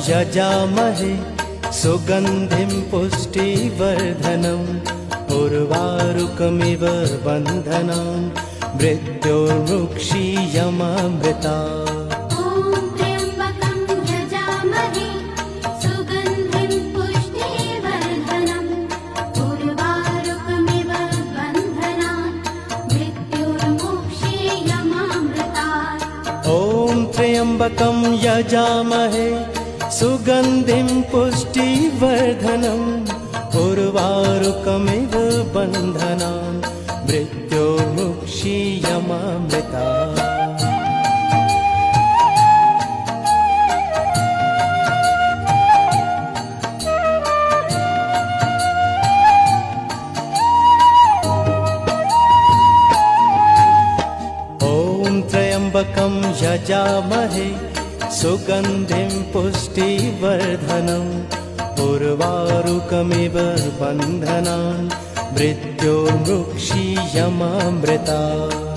यजामहे सुगन्धिं पुष्टिवर्धनम् उर्वारुकमिव बन्धनान् मृत्योर्मुक्षीयमामृतात्। त्र्यम्बकं यजामहे सुगन्धिं पुष्टिवर्धनम् उर्वारुकमिव बन्धनान् मृत्योर्मुक्षीयमामृतात्। त्र्यम्बकं यजामहे सुगन्धिं पुष्टिवर्धनम् उर्वारुकमिव बन्धनान् मृत्योर्मुक्षीयमामृतात्।